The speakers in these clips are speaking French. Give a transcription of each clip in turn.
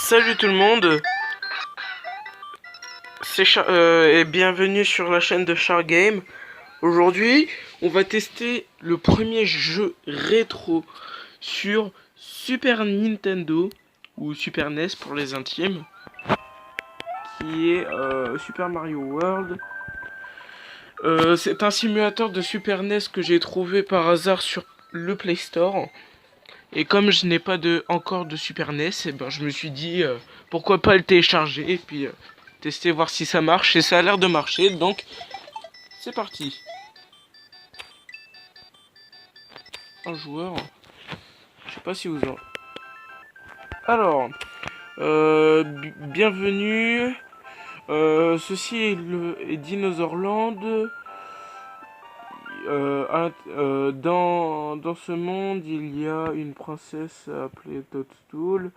Salut tout le monde, et bienvenue sur la chaîne de Char Game. Aujourd'hui, on va tester le premier jeu rétro sur Super Nintendo ou Super NES pour les intimes, qui est Super Mario World. C'est un simulateur de Super NES que j'ai trouvé par hasard sur le Play Store. Et comme je n'ai pas encore de Super NES, et ben je me suis dit pourquoi pas le télécharger et puis tester, voir si ça marche. Et ça a l'air de marcher, donc c'est parti. Un joueur, je sais pas si vous en... Alors, bienvenue. Ceci est Dinosaur Land. Dans ce monde, il y a une princesse appelée Toadstool,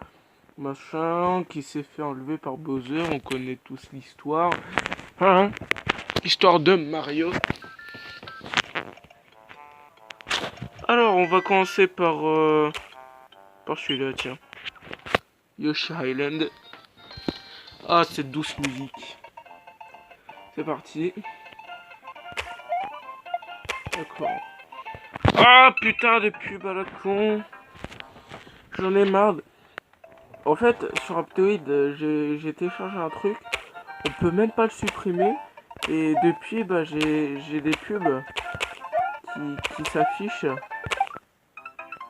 machin, qui s'est fait enlever par Bowser. On connaît tous l'histoire. Hein, histoire de Mario. Alors, on va commencer par celui-là, tiens. Yoshi Island. Ah, cette douce musique. C'est parti. D'accord. Ah, putain de pub à la con. J'en ai marre. En fait, sur Aptoid, j'ai téléchargé un truc. On peut même pas le supprimer. Et depuis, bah, j'ai des pubs qui s'affichent.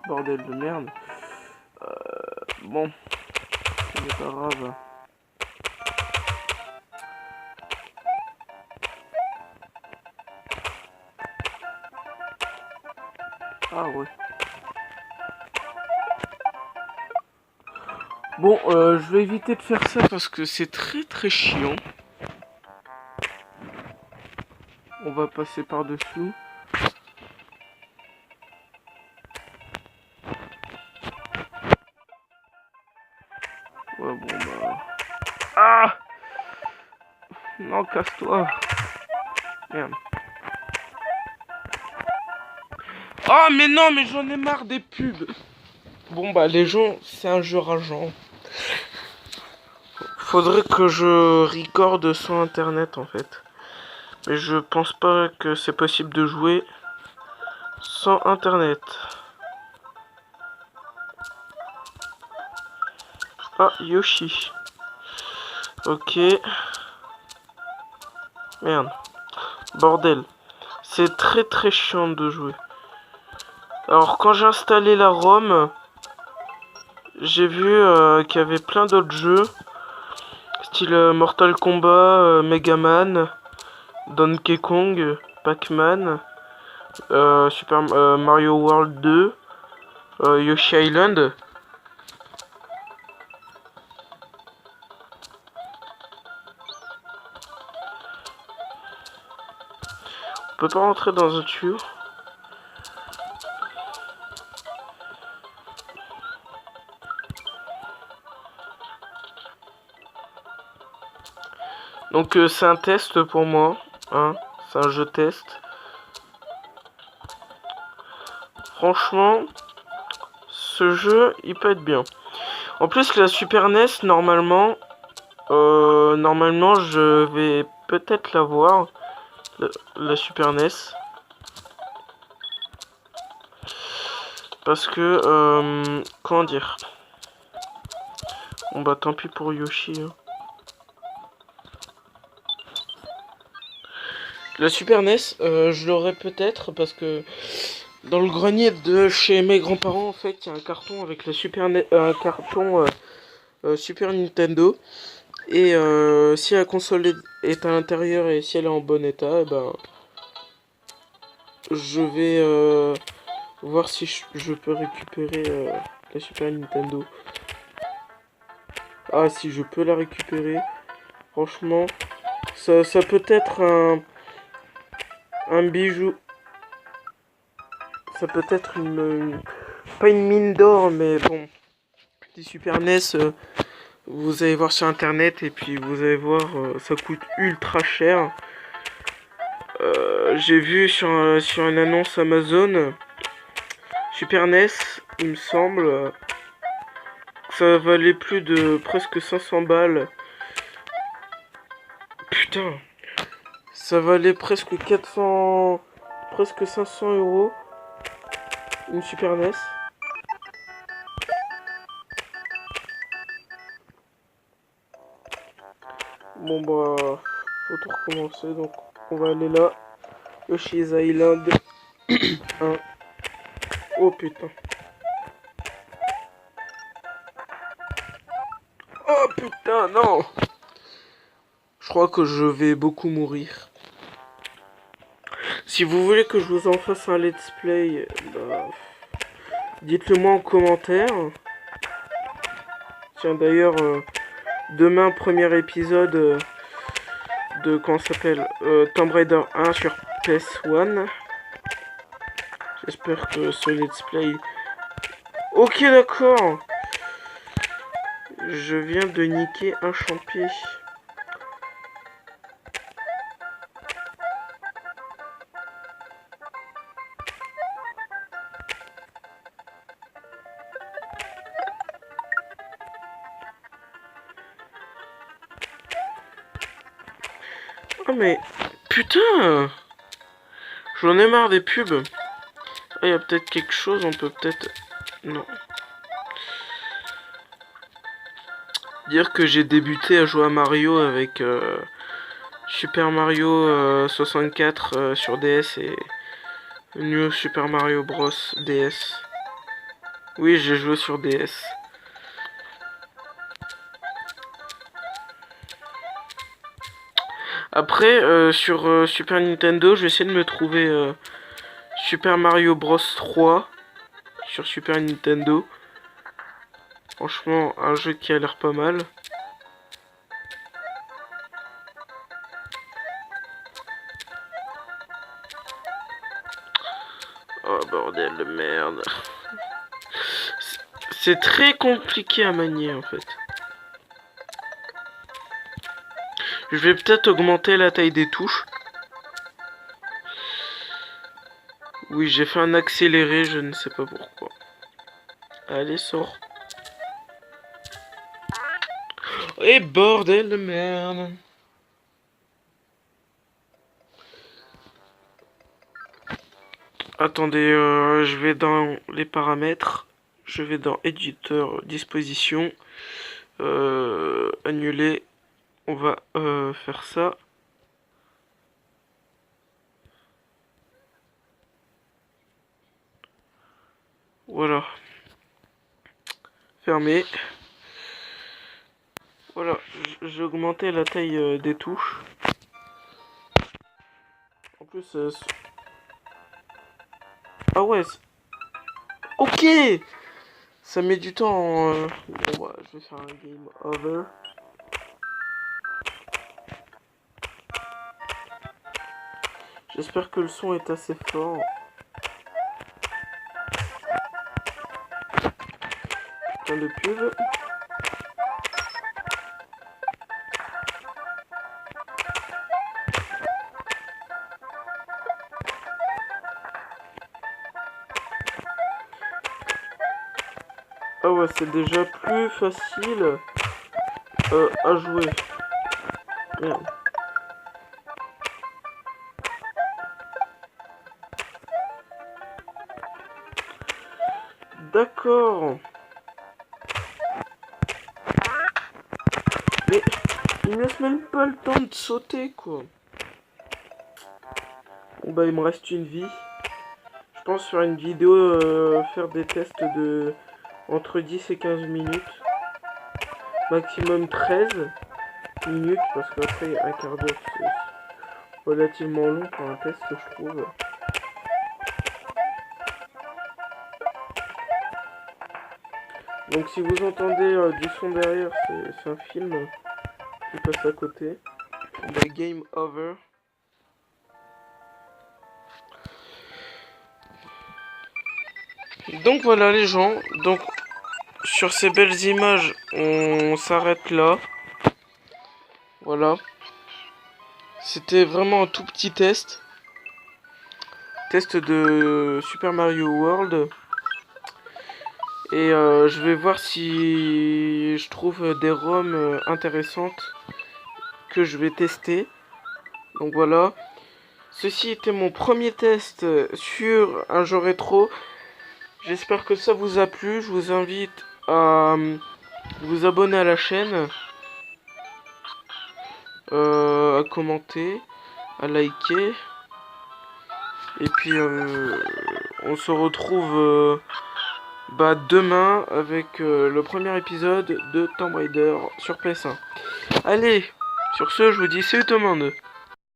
Bordel de merde. Bon, c'est pas grave. Ah ouais. Bon, je vais éviter de faire ça parce que c'est très chiant. On va passer par-dessous. Ouais, bon bah... Ah! Non, casse-toi. Merde. Oh, mais non, mais j'en ai marre des pubs. Bon bah, les gens, c'est un jeu rageant. Faudrait que je recorde sur internet en fait. Mais je pense pas que c'est possible de jouer sans internet. Ah, Yoshi. Ok. Merde. Bordel. C'est très chiant de jouer. Alors quand j'ai installé la ROM, j'ai vu qu'il y avait plein d'autres jeux. Style Mortal Kombat, Mega Man, Donkey Kong, Pac-Man, Super Mario World 2, Yoshi Island. On peut pas rentrer dans un tuyau. Donc c'est un test pour moi, hein, c'est un jeu test. Franchement, ce jeu, il peut être bien. En plus, la Super NES, normalement, je vais peut-être l'avoir, la Super NES. Parce que, comment dire? Bon bah tant pis pour Yoshi. Hein. La Super NES, je l'aurais peut-être parce que dans le grenier de chez mes grands-parents, en fait, il y a un carton avec la Super Super Nintendo. Et si la console est à l'intérieur et si elle est en bon état, eh ben, je vais voir si je peux récupérer la Super Nintendo. Ah, si je peux la récupérer. Franchement, ça peut être un bijou. Ça peut être pas une mine d'or, mais bon. Des Super NES, vous allez voir sur internet et puis vous allez voir, ça coûte ultra cher. J'ai vu sur une annonce Amazon Super NES, il me semble, ça valait plus de presque 500 balles. Putain, ça valait presque 400, presque 500 euros. Une Super NES. Bon bah, faut tout recommencer, donc on va aller là. Yoshi's Island 1. Oh putain. Oh putain, non. Je crois que je vais beaucoup mourir. Si vous voulez que je vous en fasse un let's play, bah, dites-le moi en commentaire. Tiens d'ailleurs, demain premier épisode de comment ça s'appelle Tomb Raider 1 sur PS1. J'espère que ce let's play... Ok d'accord. Je viens de niquer un champier. Oh mais... Putain. J'en ai marre des pubs. Ah, y a peut-être quelque chose, on peut peut-être... Non. Dire que j'ai débuté à jouer à Mario avec Super Mario 64 sur DS et New Super Mario Bros DS. Oui, j'ai joué sur DS. Après, sur Super Nintendo, je vais essayer de me trouver Super Mario Bros 3 sur Super Nintendo. Franchement, un jeu qui a l'air pas mal. Oh bordel de merde. C'est très compliqué à manier en fait. Je vais peut-être augmenter la taille des touches. Oui, j'ai fait un accéléré, je ne sais pas pourquoi. Allez, sors. Et bordel de merde. Attendez, je vais dans les paramètres. Je vais dans éditeur, disposition. Annuler. On va faire ça. Voilà. Fermé. Voilà, j'ai augmenté la taille des touches. En plus, ah ouais, ok. Ça met du temps. Bon, bah, je vais faire un game over. J'espère que le son est assez fort. Putain de pub. Ah ouais, c'est déjà plus facile à jouer. Merde. D'accord. Mais il me laisse même pas le temps de sauter, quoi. Bon bah il me reste une vie. Je pense faire une vidéo, faire des tests de entre 10 et 15 minutes. Maximum 13 minutes, parce qu'après un quart d'heure c'est relativement long pour un test, je trouve. Donc si vous entendez du son derrière, c'est un film qui passe à côté. The Game Over. Donc voilà les gens, donc sur ces belles images, on s'arrête là. Voilà. C'était vraiment un tout petit test. Test de Super Mario World. Et je vais voir si je trouve des ROM intéressantes que je vais tester. Donc voilà. Ceci était mon premier test sur un jeu rétro. J'espère que ça vous a plu. Je vous invite à vous abonner à la chaîne, à commenter, à liker. Et puis on se retrouve demain avec le premier épisode de Tomb Raider sur PS1. Allez, sur ce, je vous dis salut tout le monde.